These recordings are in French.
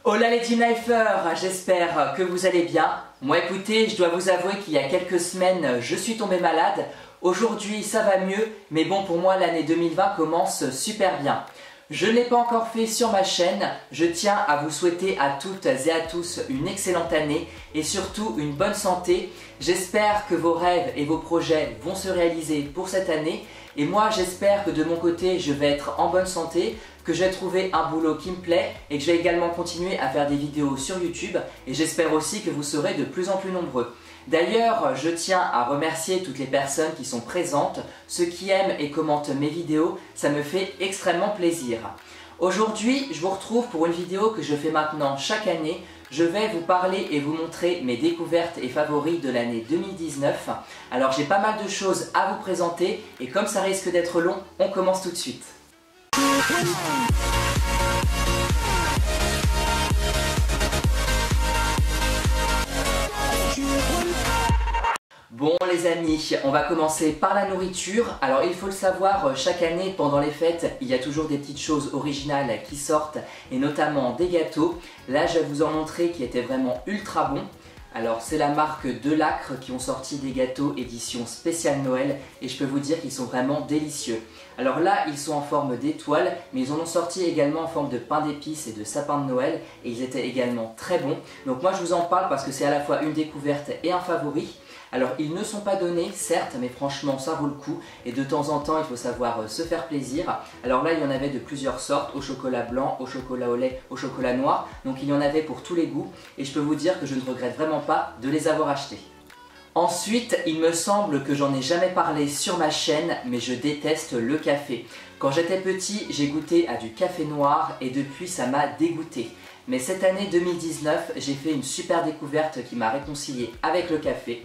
Hola les Team Lifers, j'espère que vous allez bien. Moi écoutez, je dois vous avouer qu'il y a quelques semaines, je suis tombé malade. Aujourd'hui ça va mieux, mais bon pour moi l'année 2020 commence super bien. Je ne l'ai pas encore fait sur ma chaîne, je tiens à vous souhaiter à toutes et à tous une excellente année et surtout une bonne santé. J'espère que vos rêves et vos projets vont se réaliser pour cette année et moi j'espère que de mon côté je vais être en bonne santé, que je vais trouver un boulot qui me plaît et que je vais également continuer à faire des vidéos sur YouTube et j'espère aussi que vous serez de plus en plus nombreux. D'ailleurs, je tiens à remercier toutes les personnes qui sont présentes, ceux qui aiment et commentent mes vidéos, ça me fait extrêmement plaisir. Aujourd'hui, je vous retrouve pour une vidéo que je fais maintenant chaque année. Je vais vous parler et vous montrer mes découvertes et favoris de l'année 2019. Alors j'ai pas mal de choses à vous présenter et comme ça risque d'être long, on commence tout de suite. Bon les amis, on va commencer par la nourriture. Alors il faut le savoir, chaque année pendant les fêtes, il y a toujours des petites choses originales qui sortent et notamment des gâteaux. Là je vais vous en montrer qui étaient vraiment ultra bons. Alors c'est la marque Delacre qui ont sorti des gâteaux édition spéciale Noël et je peux vous dire qu'ils sont vraiment délicieux. Alors là ils sont en forme d'étoile mais ils en ont sorti également en forme de pain d'épices et de sapin de Noël et ils étaient également très bons. Donc moi je vous en parle parce que c'est à la fois une découverte et un favori. Alors ils ne sont pas donnés certes mais franchement ça vaut le coup et de temps en temps il faut savoir se faire plaisir. Alors là il y en avait de plusieurs sortes, au chocolat blanc, au chocolat au lait, au chocolat noir. Donc il y en avait pour tous les goûts et je peux vous dire que je ne regrette vraiment pas de les avoir achetés. Ensuite, il me semble que j'en ai jamais parlé sur ma chaîne, mais je déteste le café. Quand j'étais petit, j'ai goûté à du café noir et depuis ça m'a dégoûté. Mais cette année 2019, j'ai fait une super découverte qui m'a réconcilié avec le café.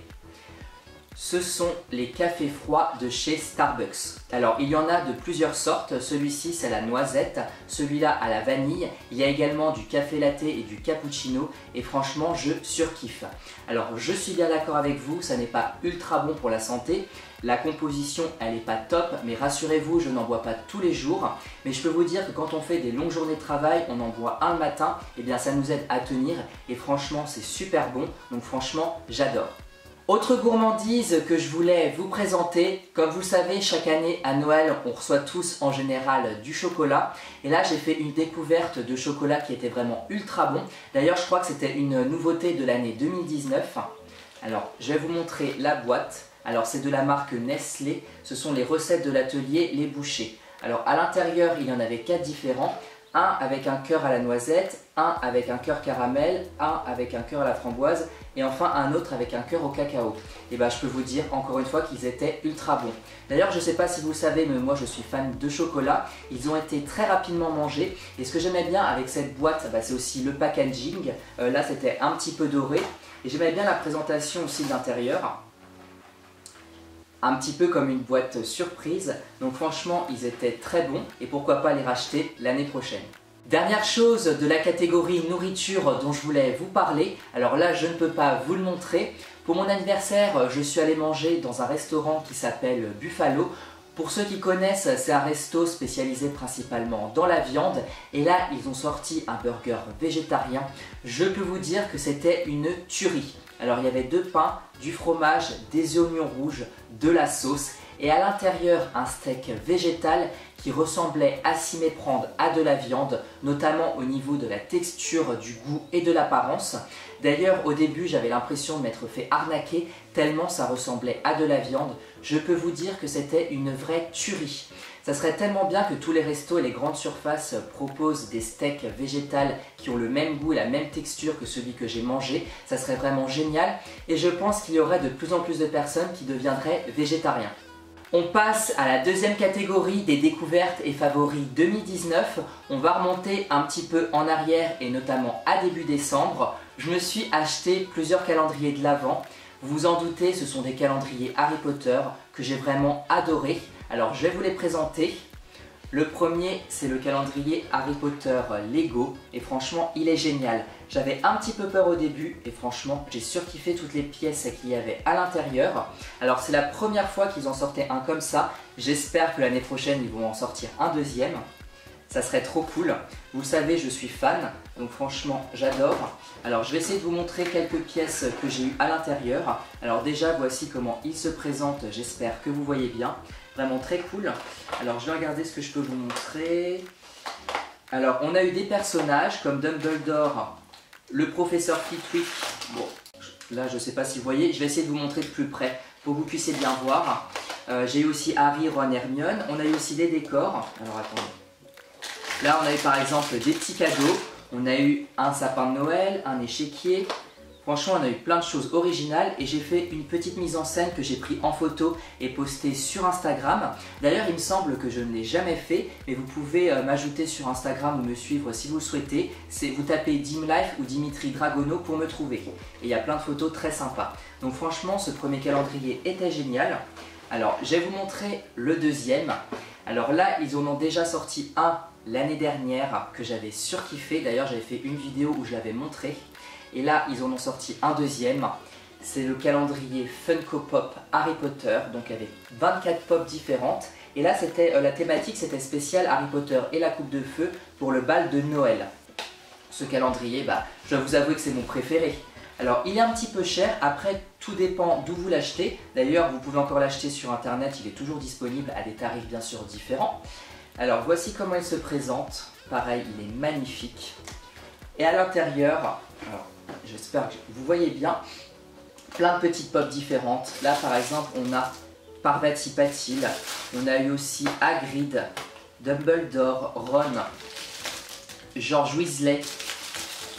Ce sont les cafés froids de chez Starbucks. Alors il y en a de plusieurs sortes, celui-ci c'est la noisette, celui-là à la vanille, il y a également du café latte et du cappuccino et franchement je surkiffe. Alors je suis bien d'accord avec vous, ça n'est pas ultra bon pour la santé, la composition elle n'est pas top mais rassurez-vous je n'en bois pas tous les jours mais je peux vous dire que quand on fait des longues journées de travail, on en boit un le matin et bien ça nous aide à tenir et franchement c'est super bon donc franchement j'adore. Autre gourmandise que je voulais vous présenter, comme vous le savez chaque année à Noël on reçoit tous en général du chocolat et là j'ai fait une découverte de chocolat qui était vraiment ultra bon. D'ailleurs je crois que c'était une nouveauté de l'année 2019. Alors je vais vous montrer la boîte. Alors c'est de la marque Nestlé, ce sont les recettes de l'atelier Les Bouchers. Alors à l'intérieur il y en avait 4 différents. Un avec un cœur à la noisette, un avec un cœur caramel, un avec un cœur à la framboise et enfin un autre avec un cœur au cacao. Et ben je peux vous dire encore une fois qu'ils étaient ultra bons. D'ailleurs je ne sais pas si vous le savez mais moi je suis fan de chocolat. Ils ont été très rapidement mangés et ce que j'aimais bien avec cette boîte c'est aussi le packaging. Là c'était un petit peu doré et j'aimais bien la présentation aussi de l'intérieur. Un petit peu comme une boîte surprise, donc franchement ils étaient très bons et pourquoi pas les racheter l'année prochaine. Dernière chose de la catégorie nourriture dont je voulais vous parler, alors là je ne peux pas vous le montrer. Pour mon anniversaire je suis allé manger dans un restaurant qui s'appelle Buffalo. Pour ceux qui connaissent, c'est un resto spécialisé principalement dans la viande et là ils ont sorti un burger végétarien. Je peux vous dire que c'était une tuerie. Alors il y avait 2 pains, du fromage, des oignons rouges, de la sauce et à l'intérieur un steak végétal qui ressemblait à s'y méprendre à de la viande, notamment au niveau de la texture, du goût et de l'apparence. D'ailleurs au début j'avais l'impression de m'être fait arnaquer tellement ça ressemblait à de la viande. Je peux vous dire que c'était une vraie tuerie. Ça serait tellement bien que tous les restos et les grandes surfaces proposent des steaks végétales qui ont le même goût et la même texture que celui que j'ai mangé. Ça serait vraiment génial et je pense qu'il y aurait de plus en plus de personnes qui deviendraient végétariens. On passe à la deuxième catégorie des découvertes et favoris 2019. On va remonter un petit peu en arrière et notamment à début décembre. Je me suis acheté plusieurs calendriers de l'Avent. Vous vous en doutez, ce sont des calendriers Harry Potter que j'ai vraiment adoré. Alors je vais vous les présenter. Le premier c'est le calendrier Harry Potter Lego et franchement il est génial. J'avais un petit peu peur au début et franchement j'ai surkiffé toutes les pièces qu'il y avait à l'intérieur. Alors c'est la première fois qu'ils en sortaient un comme ça. J'espère que l'année prochaine ils vont en sortir un deuxième. ça serait trop cool. Vous le savez, je suis fan, donc franchement j'adore. Alors je vais essayer de vous montrer quelques pièces que j'ai eues à l'intérieur. Alors déjà voici comment il se présente, j'espère que vous voyez bien. Vraiment très cool. Alors je vais regarder ce que je peux vous montrer. Alors on a eu des personnages comme Dumbledore, le professeur Flitwick. Bon, là je sais pas si vous voyez, je vais essayer de vous montrer de plus près pour que vous puissiez bien voir. J'ai eu aussi Harry, Ron, Hermione. On a eu aussi des décors. Alors attendez. Là on a eu par exemple des petits cadeaux. On a eu un sapin de Noël, un échiquier. Franchement on a eu plein de choses originales et j'ai fait une petite mise en scène que j'ai pris en photo et postée sur Instagram. D'ailleurs il me semble que je ne l'ai jamais fait, mais vous pouvez m'ajouter sur Instagram ou me suivre si vous le souhaitez. Vous tapez Dimlife ou Dimitri Dragono pour me trouver. Et il y a plein de photos très sympas. Donc franchement ce premier calendrier était génial. Alors je vais vous montrer le deuxième. Alors là ils en ont déjà sorti un l'année dernière que j'avais surkiffé. D'ailleurs j'avais fait une vidéo où je l'avais montré. Et là, ils en ont sorti un deuxième. C'est le calendrier Funko Pop Harry Potter, donc avec 24 pop différentes. Et là, la thématique, c'était spécial Harry Potter et la coupe de feu pour le bal de Noël. Ce calendrier, je dois vous avouer que c'est mon préféré. Alors, il est un petit peu cher. Après, tout dépend d'où vous l'achetez. D'ailleurs, vous pouvez encore l'acheter sur Internet. Il est toujours disponible à des tarifs bien sûr différents. Alors, voici comment il se présente. Pareil, il est magnifique. Et à l'intérieur, j'espère que vous voyez bien, plein de petites pop différentes. Là par exemple on a Parvati Patil, on a eu aussi Hagrid, Dumbledore, Ron, George Weasley,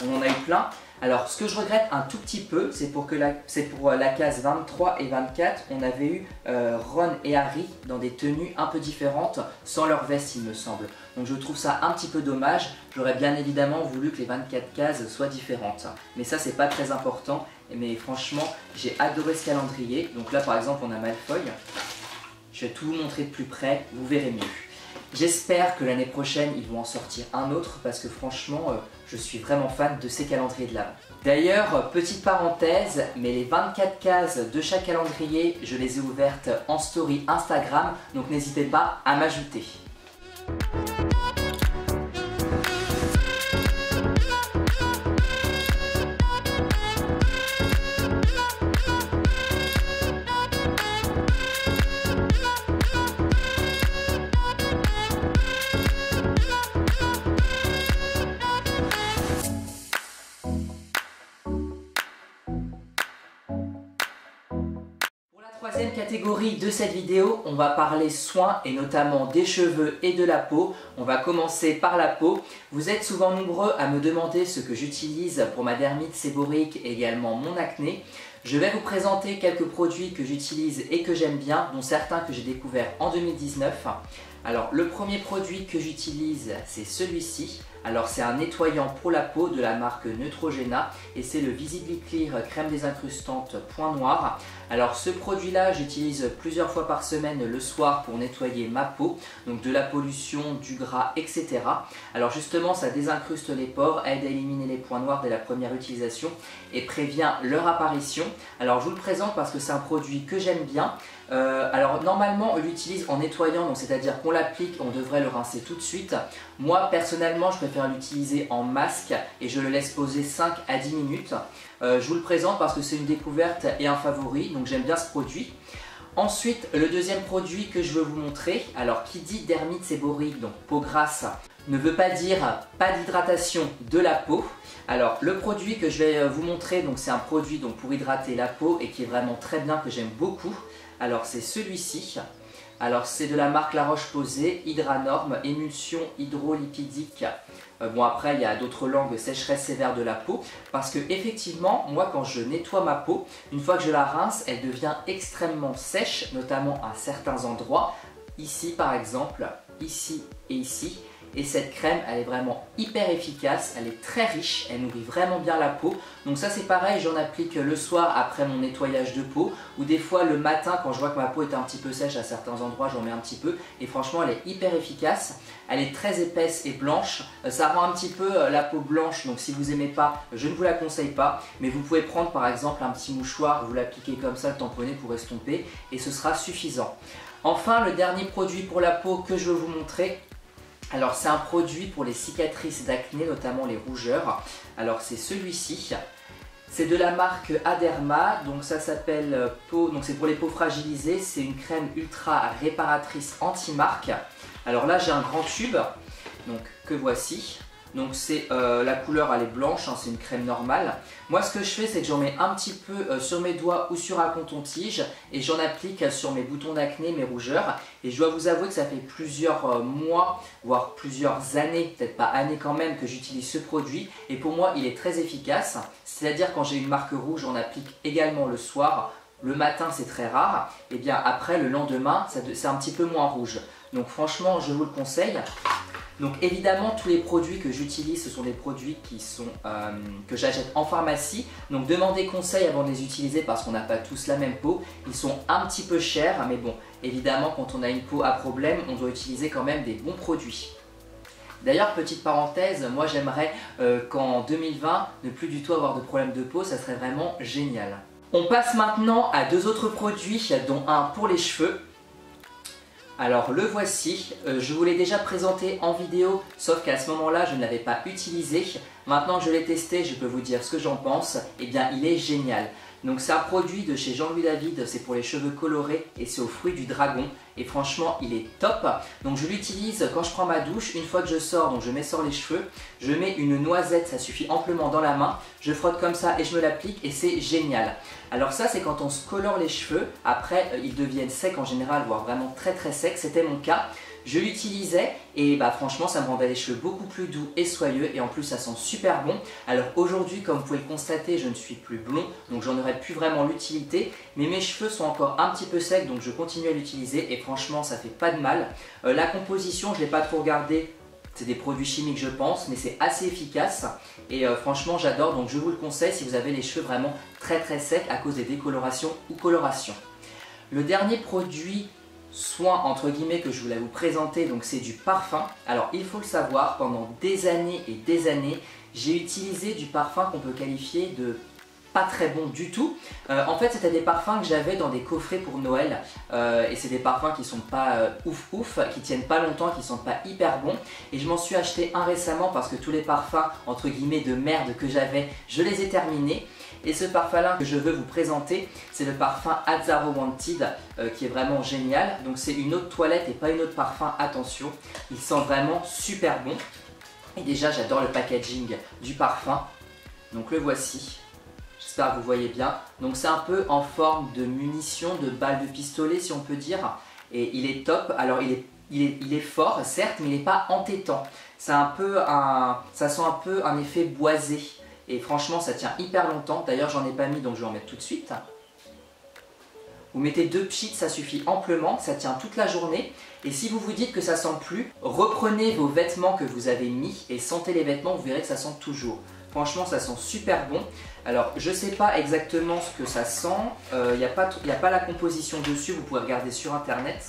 on en a eu plein. Alors ce que je regrette un tout petit peu, c'est pour la case 23 et 24, on avait eu Ron et Harry dans des tenues un peu différentes, sans leur veste il me semble. Donc je trouve ça un petit peu dommage, j'aurais bien évidemment voulu que les 24 cases soient différentes. Mais ça c'est pas très important, mais franchement j'ai adoré ce calendrier. Donc là par exemple on a Malfoy, je vais tout vous montrer de plus près, vous verrez mieux. J'espère que l'année prochaine, ils vont en sortir un autre parce que franchement, je suis vraiment fan de ces calendriers de l'Avent. D'ailleurs, petite parenthèse, mais les 24 cases de chaque calendrier, je les ai ouvertes en story Instagram, donc n'hésitez pas à m'ajouter. Troisième catégorie de cette vidéo, on va parler soins et notamment des cheveux et de la peau. On va commencer par la peau. Vous êtes souvent nombreux à me demander ce que j'utilise pour ma dermite séborrheique et également mon acné. Je vais vous présenter quelques produits que j'utilise et que j'aime bien, dont certains que j'ai découverts en 2019. Alors le premier produit que j'utilise, c'est celui-ci. Alors c'est un nettoyant pour la peau de la marque Neutrogena et c'est le Visibly Clear crème désincrustante point noir. Alors ce produit là j'utilise plusieurs fois par semaine le soir pour nettoyer ma peau, donc de la pollution, du gras, etc. Alors justement ça désincruste les pores, aide à éliminer les points noirs dès la première utilisation et prévient leur apparition. Alors je vous le présente parce que c'est un produit que j'aime bien. Alors normalement on l'utilise en nettoyant, donc c'est-à-dire qu'on l'applique, on devrait le rincer tout de suite. Moi personnellement je préfère l'utiliser en masque et je le laisse poser 5 à 10 minutes. Je vous le présente parce que c'est une découverte et un favori, donc j'aime bien ce produit. Ensuite, le deuxième produit que je veux vous montrer, alors qui dit dermite séborrheique, donc peau grasse, ne veut pas dire pas d'hydratation de la peau. Alors le produit que je vais vous montrer, donc c'est un produit donc, pour hydrater la peau et qui est vraiment très bien, que j'aime beaucoup. Alors c'est celui-ci. Alors c'est de la marque La Roche-Posay, Hydranorm, émulsion hydrolipidique. Bon après il y a d'autres langues, sécheresse sévère de la peau, parce que effectivement moi quand je nettoie ma peau, une fois que je la rince, elle devient extrêmement sèche, notamment à certains endroits, ici par exemple, ici et ici. Et cette crème, elle est vraiment hyper efficace, elle est très riche, elle nourrit vraiment bien la peau. Donc ça c'est pareil, j'en applique le soir après mon nettoyage de peau, ou des fois le matin quand je vois que ma peau est un petit peu sèche à certains endroits, j'en mets un petit peu. Et franchement elle est hyper efficace, elle est très épaisse et blanche, ça rend un petit peu la peau blanche, donc si vous n'aimez pas, je ne vous la conseille pas. Mais vous pouvez prendre par exemple un petit mouchoir, vous l'appliquez comme ça, le tamponner pour estomper, et ce sera suffisant. Enfin le dernier produit pour la peau que je veux vous montrer, Alors c'est un produit pour les cicatrices d'acné, notamment les rougeurs. Alors c'est celui-ci. C'est de la marque Aderma, donc ça s'appelle peau, donc c'est pour les peaux fragilisées. C'est une crème ultra réparatrice anti-marque. Alors là j'ai un grand tube, donc que voici. Donc c'est la couleur elle est blanche, hein, c'est une crème normale. Moi ce que je fais c'est que j'en mets un petit peu sur mes doigts ou sur un coton-tige et j'en applique sur mes boutons d'acné, mes rougeurs. Et je dois vous avouer que ça fait plusieurs mois, voire plusieurs années, peut-être pas années quand même, que j'utilise ce produit. Et pour moi il est très efficace, c'est-à-dire quand j'ai une marque rouge on applique également le soir. Le matin c'est très rare, et bien après le lendemain c'est un petit peu moins rouge. Donc franchement je vous le conseille. Donc évidemment tous les produits que j'utilise ce sont des produits que j'achète en pharmacie. Donc demandez conseil avant de les utiliser parce qu'on n'a pas tous la même peau. Ils sont un petit peu chers mais bon évidemment quand on a une peau à problème on doit utiliser quand même des bons produits. D'ailleurs petite parenthèse, moi j'aimerais qu'en 2020 ne plus du tout avoir de problème de peau, ça serait vraiment génial. On passe maintenant à deux autres produits dont un pour les cheveux. Alors le voici, je vous l'ai déjà présenté en vidéo, sauf qu'à ce moment-là je ne l'avais pas utilisé. Maintenant que je l'ai testé, je peux vous dire ce que j'en pense. Eh bien il est génial. Donc c'est un produit de chez Jean-Louis David, c'est pour les cheveux colorés et c'est aux fruits du dragon. Et franchement il est top. Donc je l'utilise quand je prends ma douche, une fois que je sors, donc je m'essore les cheveux. Je mets une noisette, ça suffit amplement dans la main. Je frotte comme ça et je me l'applique et c'est génial. Alors ça c'est quand on se colore les cheveux, après ils deviennent secs en général, voire vraiment très très secs, c'était mon cas. Je l'utilisais et bah franchement ça me rendait les cheveux beaucoup plus doux et soyeux et en plus ça sent super bon. Alors aujourd'hui comme vous pouvez le constater je ne suis plus blond donc j'en aurais plus vraiment l'utilité. Mais mes cheveux sont encore un petit peu secs donc je continue à l'utiliser et franchement ça fait pas de mal. La composition je ne l'ai pas trop regardée. C'est des produits chimiques je pense, mais c'est assez efficace et franchement j'adore donc je vous le conseille si vous avez les cheveux vraiment très très secs à cause des décolorations ou colorations. Le dernier produit soin entre guillemets que je voulais vous présenter donc c'est du parfum. Alors il faut le savoir, pendant des années et des années j'ai utilisé du parfum qu'on peut qualifier de pas très bon du tout. En fait c'était des parfums que j'avais dans des coffrets pour Noël et c'est des parfums qui sont pas ouf ouf, qui tiennent pas longtemps, qui sont pas hyper bons et je m'en suis acheté un récemment parce que tous les parfums entre guillemets de merde que j'avais je les ai terminés. Et ce parfum là que je veux vous présenter c'est le parfum Azzaro Wanted qui est vraiment génial. Donc c'est une eau de toilette et pas une eau de parfum, attention, il sent vraiment super bon. Et déjà j'adore le packaging du parfum, donc le voici. J'espère que vous voyez bien. Donc c'est un peu en forme de munition, de balle de pistolet si on peut dire. Et il est top. Alors il est fort certes, mais il n'est pas entêtant. Ça sent un peu un effet boisé. Et franchement ça tient hyper longtemps. D'ailleurs j'en ai pas mis donc je vais en mettre tout de suite. Vous mettez 2 pchits, ça suffit amplement, ça tient toute la journée. Et si vous vous dites que ça sent plus, reprenez vos vêtements que vous avez mis et sentez les vêtements, vous verrez que ça sent toujours. Franchement ça sent super bon. Alors je sais pas exactement ce que ça sent, il n'y a pas la composition dessus, vous pouvez regarder sur internet.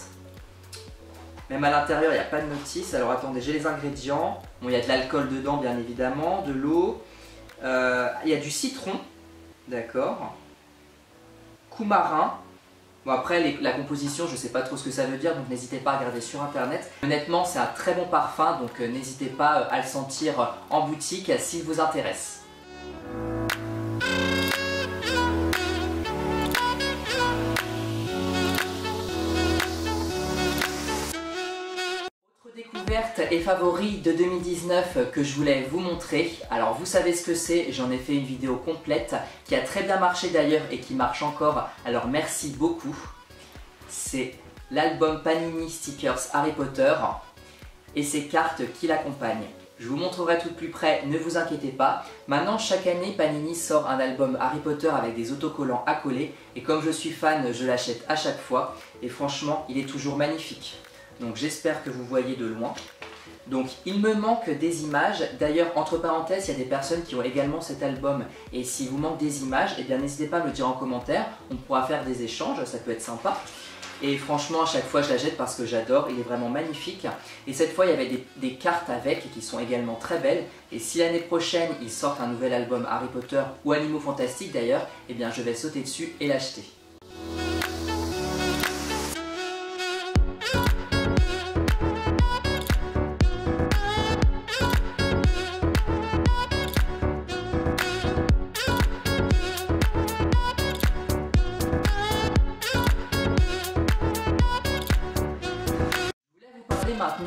Même à l'intérieur il n'y a pas de notice. Alors attendez, j'ai les ingrédients. Bon, il y a de l'alcool dedans bien évidemment, de l'eau, il y a du citron, d'accord, coumarin. Bon après la composition je sais pas trop ce que ça veut dire donc n'hésitez pas à regarder sur internet. Honnêtement c'est un très bon parfum donc n'hésitez pas à le sentir en boutique s'il vous intéresse. Découverte et favori de 2019 que je voulais vous montrer. Alors vous savez ce que c'est, j'en ai fait une vidéo complète qui a très bien marché d'ailleurs et qui marche encore, alors merci beaucoup. C'est l'album Panini Stickers Harry Potter et ses cartes qui l'accompagnent. Je vous montrerai tout de plus près, ne vous inquiétez pas. Maintenant chaque année Panini sort un album Harry Potter avec des autocollants à coller et comme je suis fan je l'achète à chaque fois et franchement il est toujours magnifique. Donc j'espère que vous voyez de loin. Donc il me manque des images. D'ailleurs entre parenthèses il y a des personnes qui ont également cet album. Et s'il vous manque des images, eh bien n'hésitez pas à me le dire en commentaire. On pourra faire des échanges, ça peut être sympa. Et franchement à chaque fois je la jette parce que j'adore, il est vraiment magnifique. Et cette fois il y avait des cartes avec qui sont également très belles. Et si l'année prochaine ils sortent un nouvel album Harry Potter ou Animaux Fantastiques d'ailleurs, eh bien je vais sauter dessus et l'acheter.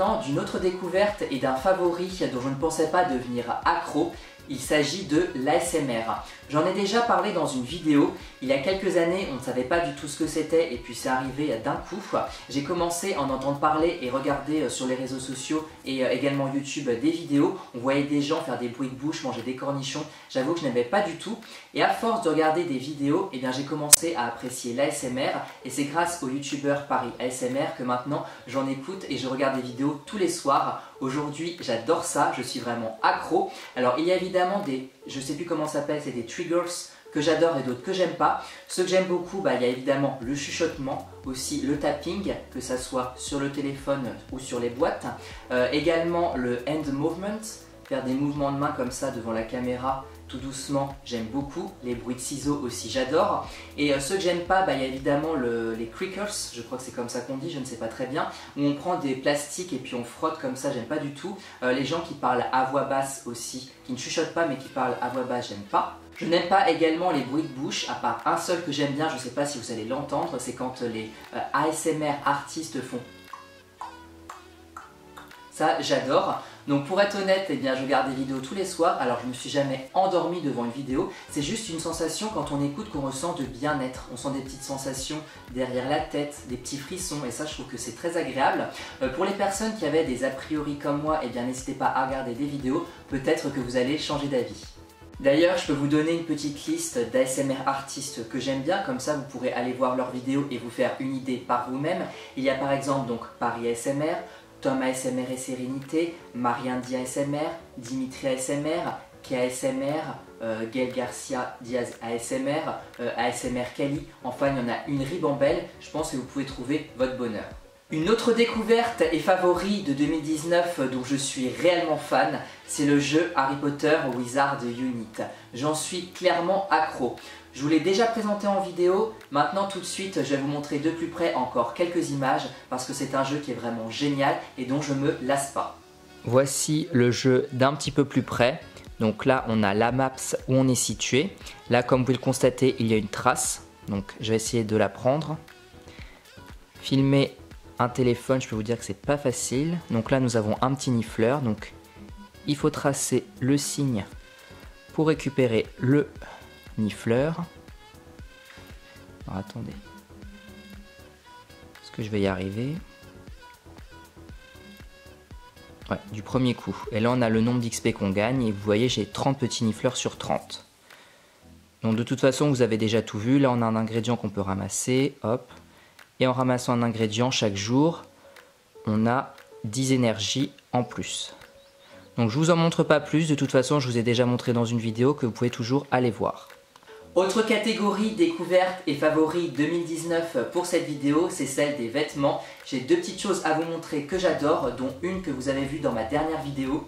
maintenant d'une autre découverte et d'un favori dont je ne pensais pas devenir accro. Il s'agit de l'ASMR. J'en ai déjà parlé dans une vidéo. Il y a quelques années, on ne savait pas du tout ce que c'était et puis c'est arrivé d'un coup. J'ai commencé à en entendre parler et regarder sur les réseaux sociaux et également YouTube des vidéos. On voyait des gens faire des bruits de bouche, manger des cornichons. J'avoue que je n'aimais pas du tout. Et à force de regarder des vidéos, eh bien, j'ai commencé à apprécier l'ASMR. Et c'est grâce au youtubeur Paris ASMR que maintenant j'en écoute et je regarde des vidéos tous les soirs. Aujourd'hui, j'adore ça, je suis vraiment accro. Alors il y a évidemment des, je sais plus comment ça s'appelle, c'est des triggers que j'adore et d'autres que j'aime pas. Ceux que j'aime beaucoup, il y a évidemment le chuchotement, aussi le tapping, que ça soit sur le téléphone ou sur les boîtes. Également le hand movement, faire des mouvements de main comme ça devant la caméra, tout doucement, j'aime beaucoup. Les bruits de ciseaux aussi, j'adore. Et ceux que j'aime pas, il y a évidemment les crickers, je crois que c'est comme ça qu'on dit, je ne sais pas très bien, où on prend des plastiques et puis on frotte comme ça, j'aime pas du tout. Les gens qui parlent à voix basse aussi, qui ne chuchotent pas mais qui parlent à voix basse, j'aime pas. Je n'aime pas également les bruits de bouche, à part un seul que j'aime bien, je ne sais pas si vous allez l'entendre, c'est quand les ASMR artistes font. Ça, j'adore. Donc pour être honnête, eh bien, je regarde des vidéos tous les soirs, alors je ne me suis jamais endormi devant une vidéo. C'est juste une sensation quand on écoute qu'on ressent de bien-être. On sent des petites sensations derrière la tête, des petits frissons et ça je trouve que c'est très agréable. Pour les personnes qui avaient des a priori comme moi, eh bien n'hésitez pas à regarder des vidéos, peut-être que vous allez changer d'avis. D'ailleurs, je peux vous donner une petite liste d'ASMR artistes que j'aime bien, comme ça vous pourrez aller voir leurs vidéos et vous faire une idée par vous-même. Il y a par exemple donc Paris ASMR, Tom ASMR et Sérénité, Mariandy ASMR, Dimitri ASMR, KSMR, Gaël Garcia Diaz ASMR, ASMR Kali, enfin il y en a une ribambelle, je pense que vous pouvez trouver votre bonheur. Une autre découverte et favori de 2019 dont je suis réellement fan, c'est le jeu Harry Potter Wizard Unit. J'en suis clairement accro. Je vous l'ai déjà présenté en vidéo, maintenant tout de suite je vais vous montrer de plus près encore quelques images parce que c'est un jeu qui est vraiment génial et dont je me lasse pas. Voici le jeu d'un petit peu plus près. Donc là on a la map où on est situé. Là comme vous pouvez le constater il y a une trace, donc je vais essayer de la prendre. Filmer un téléphone, je peux vous dire que c'est pas facile. Donc là nous avons un petit nifleur, donc il faut tracer le signe pour récupérer le nifleur. Alors attendez, est-ce que je vais y arriver? Ouais, du premier coup. Et là on a le nombre d'XP qu'on gagne et vous voyez j'ai 30 petits nifleurs sur 30. Donc de toute façon vous avez déjà tout vu. Là on a un ingrédient qu'on peut ramasser, hop. Et en ramassant un ingrédient chaque jour, on a 10 énergies en plus. Donc je vous en montre pas plus, de toute façon je vous ai déjà montré dans une vidéo que vous pouvez toujours aller voir. Autre catégorie découverte et favori 2019 pour cette vidéo, c'est celle des vêtements. J'ai deux petites choses à vous montrer que j'adore, dont une que vous avez vue dans ma dernière vidéo.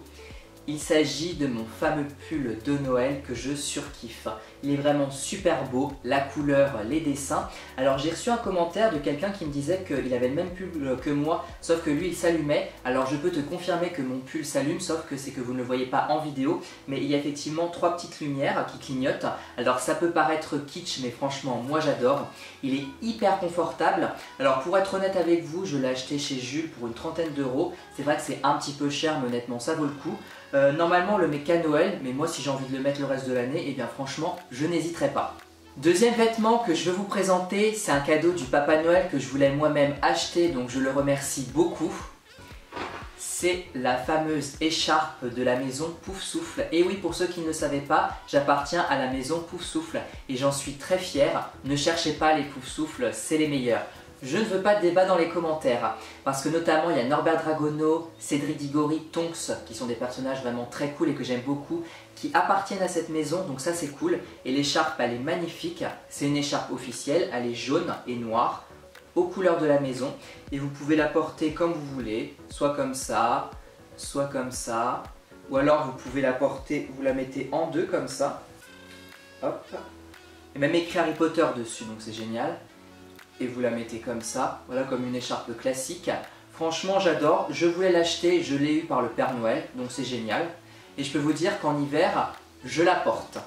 Il s'agit de mon fameux pull de Noël que je surkiffe. Il est vraiment super beau, la couleur, les dessins. Alors j'ai reçu un commentaire de quelqu'un qui me disait qu'il avait le même pull que moi, sauf que lui il s'allumait. Alors je peux te confirmer que mon pull s'allume, sauf que c'est que vous ne le voyez pas en vidéo. Mais il y a effectivement trois petites lumières qui clignotent. Alors ça peut paraître kitsch, mais franchement moi j'adore. Il est hyper confortable. Alors pour être honnête avec vous, je l'ai acheté chez Jules pour une trentaine d'euros. C'est vrai que c'est un petit peu cher, mais honnêtement ça vaut le coup. Normalement on le met qu'à Noël, mais moi si j'ai envie de le mettre le reste de l'année, et bien franchement je n'hésiterai pas. Deuxième vêtement que je veux vous présenter, c'est un cadeau du Papa Noël que je voulais moi-même acheter, donc je le remercie beaucoup. C'est la fameuse écharpe de la maison Pouf Souffle. Et oui, pour ceux qui ne le savaient pas, j'appartiens à la maison Pouf Souffle et j'en suis très fier. Ne cherchez pas les Pouf Souffle, c'est les meilleurs. Je ne veux pas de débat dans les commentaires, parce que notamment il y a Norbert Dragono, Cédric Diggory, Tonks, qui sont des personnages vraiment très cool et que j'aime beaucoup, qui appartiennent à cette maison, donc ça c'est cool. Et l'écharpe elle est magnifique, c'est une écharpe officielle, elle est jaune et noire, aux couleurs de la maison, et vous pouvez la porter comme vous voulez, soit comme ça, ou alors vous pouvez la porter, vous la mettez en deux comme ça, hop, et même écrit Harry Potter dessus, donc c'est génial. Et vous la mettez comme ça, voilà, comme une écharpe classique. Franchement j'adore, je voulais l'acheter, je l'ai eu par le Père Noël, donc c'est génial. Et je peux vous dire qu'en hiver, je la porte.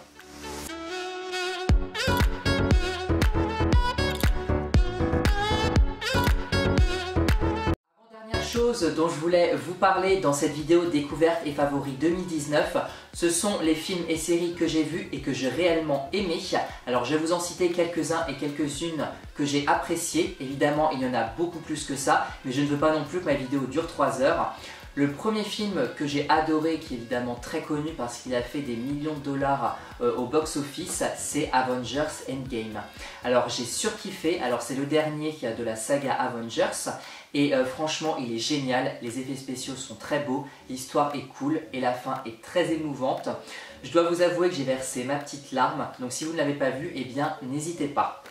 chose dont je voulais vous parler dans cette vidéo découverte et favoris 2019, ce sont les films et séries que j'ai vus et que j'ai réellement aimés. Alors je vais vous en citer quelques-uns et quelques-unes que j'ai appréciées. Évidemment, il y en a beaucoup plus que ça, mais je ne veux pas non plus que ma vidéo dure 3 heures. Le premier film que j'ai adoré, qui est évidemment très connu parce qu'il a fait des millions de dollars au box-office, c'est Avengers Endgame. Alors j'ai surkiffé, alors c'est le dernier qui a de la saga Avengers et franchement il est génial, les effets spéciaux sont très beaux, l'histoire est cool et la fin est très émouvante. Je dois vous avouer que j'ai versé ma petite larme, donc si vous ne l'avez pas vu, eh bien n'hésitez pas.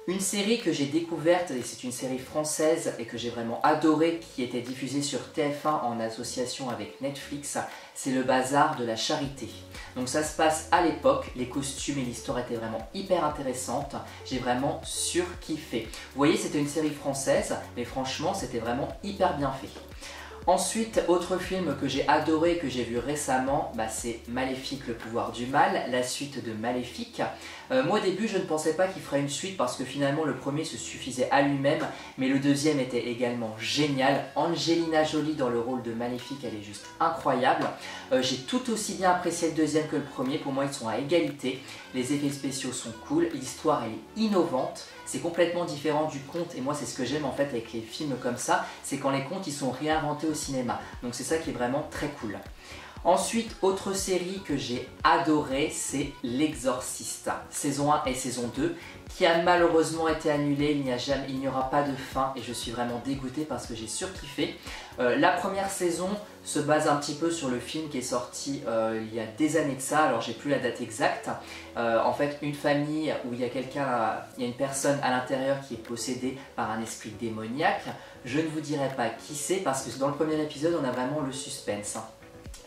Une série que j'ai découverte, et c'est une série française et que j'ai vraiment adorée, qui était diffusée sur TF1 en association avec Netflix, c'est Le Bazar de la Charité. Donc ça se passe à l'époque, les costumes et l'histoire étaient vraiment hyper intéressantes, j'ai vraiment surkiffé. Vous voyez, c'était une série française, mais franchement c'était vraiment hyper bien fait. Ensuite, autre film que j'ai adoré, que j'ai vu récemment, c'est Maléfique, le pouvoir du mal, la suite de Maléfique. Moi au début je ne pensais pas qu'il ferait une suite parce que finalement le premier se suffisait à lui-même, mais le deuxième était également génial. Angelina Jolie dans le rôle de Maléfique, elle est juste incroyable. J'ai tout aussi bien apprécié le deuxième que le premier, pour moi ils sont à égalité. Les effets spéciaux sont cool, l'histoire elle est innovante. C'est complètement différent du conte et moi c'est ce que j'aime en fait avec les films comme ça, c'est quand les contes ils sont réinventés au cinéma. Donc c'est ça qui est vraiment très cool. Ensuite, autre série que j'ai adorée, c'est L'Exorciste, saison 1 et saison 2, qui a malheureusement été annulée, il n'y aura pas de fin et je suis vraiment dégoûté parce que j'ai surkiffé. La première saison se base un petit peu sur le film qui est sorti il y a des années de ça, alors j'ai plus la date exacte. En fait, une famille où il y a une personne à l'intérieur qui est possédée par un esprit démoniaque. Je ne vous dirai pas qui c'est parce que dans le premier épisode, on a vraiment le suspense.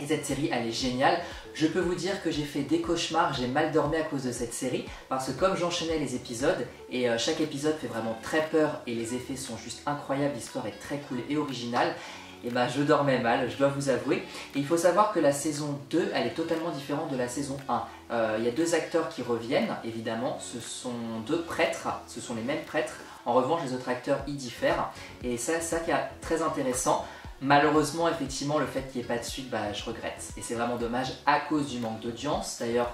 Et cette série, elle est géniale. Je peux vous dire que j'ai fait des cauchemars, j'ai mal dormi à cause de cette série parce que comme j'enchaînais les épisodes et chaque épisode fait vraiment très peur et les effets sont juste incroyables, l'histoire est très cool et originale, et je dormais mal, je dois vous avouer. Et il faut savoir que la saison 2, elle est totalement différente de la saison 1. Il y a deux acteurs qui reviennent, évidemment, ce sont deux prêtres, ce sont les mêmes prêtres. En revanche, les autres acteurs y diffèrent et c'est ça qui est très intéressant. Malheureusement, effectivement, le fait qu'il n'y ait pas de suite, je regrette. Et c'est vraiment dommage à cause du manque d'audience. D'ailleurs,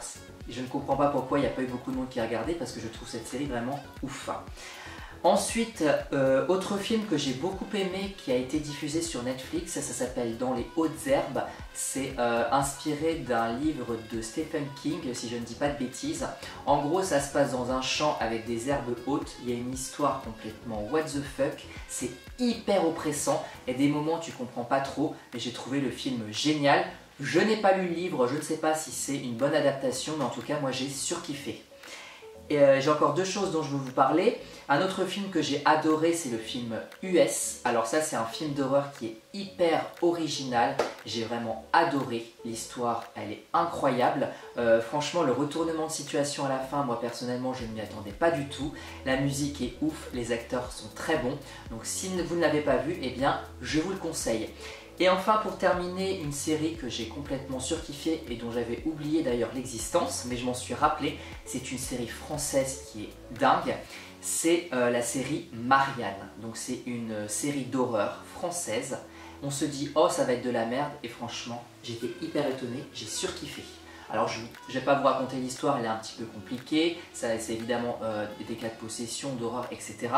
je ne comprends pas pourquoi il n'y a pas eu beaucoup de monde qui a regardé parce que je trouve cette série vraiment ouf. Ensuite, autre film que j'ai beaucoup aimé qui a été diffusé sur Netflix, ça s'appelle Dans les hautes herbes. C'est inspiré d'un livre de Stephen King, si je ne dis pas de bêtises. En gros, ça se passe dans un champ avec des herbes hautes. Il y a une histoire complètement what the fuck. C'est hyper oppressant et des moments tu comprends pas trop, mais j'ai trouvé le film génial. Je n'ai pas lu le livre, je ne sais pas si c'est une bonne adaptation, mais en tout cas, moi j'ai surkiffé. Et j'ai encore deux choses dont je veux vous parler. Un autre film que j'ai adoré, c'est le film US. Alors ça, c'est un film d'horreur qui est hyper original. J'ai vraiment adoré. L'histoire, elle est incroyable. Franchement, le retournement de situation à la fin, moi personnellement, je ne m'y attendais pas du tout. La musique est ouf, les acteurs sont très bons. Donc si vous ne l'avez pas vu, eh bien, je vous le conseille. Et enfin, pour terminer, une série que j'ai complètement surkiffée et dont j'avais oublié d'ailleurs l'existence, mais je m'en suis rappelé, c'est une série française qui est dingue, c'est la série Marianne. Donc c'est une série d'horreur française. On se dit, oh ça va être de la merde, et franchement, j'étais hyper étonné, j'ai surkiffé. Alors je ne vais pas vous raconter l'histoire, elle est un petit peu compliquée, c'est évidemment des cas de possession, d'horreur, etc.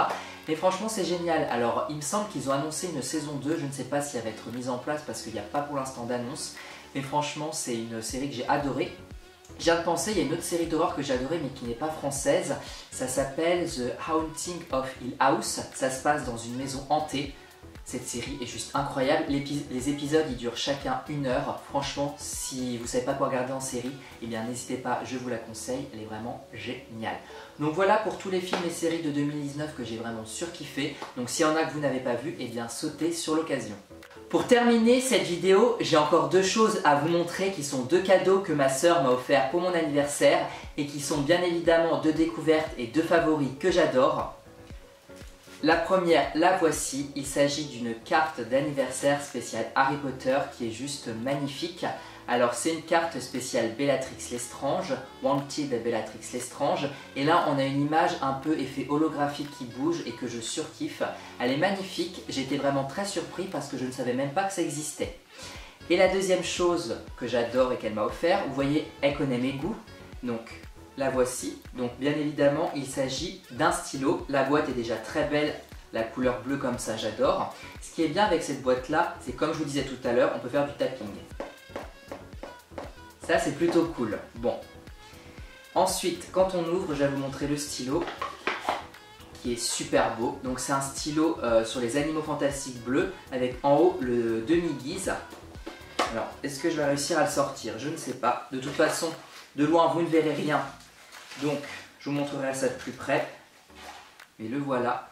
Mais franchement c'est génial. Alors il me semble qu'ils ont annoncé une saison 2, je ne sais pas si elle va être mise en place parce qu'il n'y a pas pour l'instant d'annonce. Mais franchement c'est une série que j'ai adorée. Je viens de penser, il y a une autre série d'horreur que j'ai adorée mais qui n'est pas française. Ça s'appelle The Haunting of Hill House, ça se passe dans une maison hantée. Cette série est juste incroyable, les épisodes ils durent chacun 1 heure. Franchement, si vous ne savez pas quoi regarder en série, eh bien n'hésitez pas, je vous la conseille, elle est vraiment géniale. Donc voilà pour tous les films et séries de 2019 que j'ai vraiment surkiffé. Donc s'il y en a que vous n'avez pas vu, eh bien sautez sur l'occasion. Pour terminer cette vidéo, j'ai encore deux choses à vous montrer qui sont deux cadeaux que ma sœur m'a offert pour mon anniversaire et qui sont bien évidemment deux découvertes et deux favoris que j'adore. La première, la voici, il s'agit d'une carte d'anniversaire spéciale Harry Potter qui est juste magnifique. Alors c'est une carte spéciale Bellatrix Lestrange, Wanted Bellatrix Lestrange, et là on a une image un peu effet holographique qui bouge et que je surkiffe. Elle est magnifique, j'ai été vraiment très surpris parce que je ne savais même pas que ça existait. Et la deuxième chose que j'adore et qu'elle m'a offert, vous voyez, elle connaît mes goûts, donc la voici. Donc bien évidemment il s'agit d'un stylo, la boîte est déjà très belle, la couleur bleue comme ça j'adore. Ce qui est bien avec cette boîte là, c'est comme je vous disais tout à l'heure, on peut faire du tapping. Ça c'est plutôt cool. Bon. Ensuite, quand on ouvre, je vais vous montrer le stylo qui est super beau. Donc c'est un stylo sur les animaux fantastiques bleus avec en haut le demi-guise. Alors, est-ce que je vais réussir à le sortir? Je ne sais pas. De toute façon, de loin, vous ne verrez rien. Donc, je vous montrerai ça de plus près. Mais le voilà.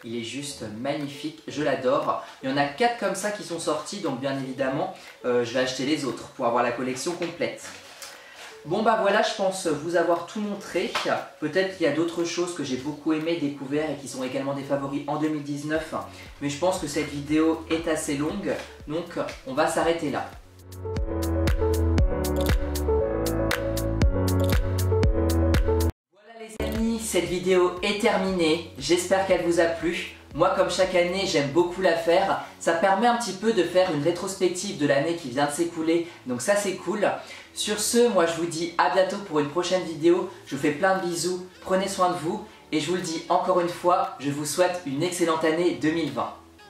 Il est juste magnifique. Je l'adore. Il y en a 4 comme ça qui sont sortis. Donc, bien évidemment, je vais acheter les autres pour avoir la collection complète. Bon bah voilà, je pense vous avoir tout montré. Peut-être qu'il y a d'autres choses que j'ai beaucoup aimé, découvert et qui sont également des favoris en 2019. Mais je pense que cette vidéo est assez longue, donc on va s'arrêter là. Voilà les amis, cette vidéo est terminée. J'espère qu'elle vous a plu. Moi, comme chaque année, j'aime beaucoup la faire. Ça permet un petit peu de faire une rétrospective de l'année qui vient de s'écouler. Donc ça, c'est cool. Sur ce, moi, je vous dis à bientôt pour une prochaine vidéo. Je vous fais plein de bisous. Prenez soin de vous. Et je vous le dis encore une fois, je vous souhaite une excellente année 2020.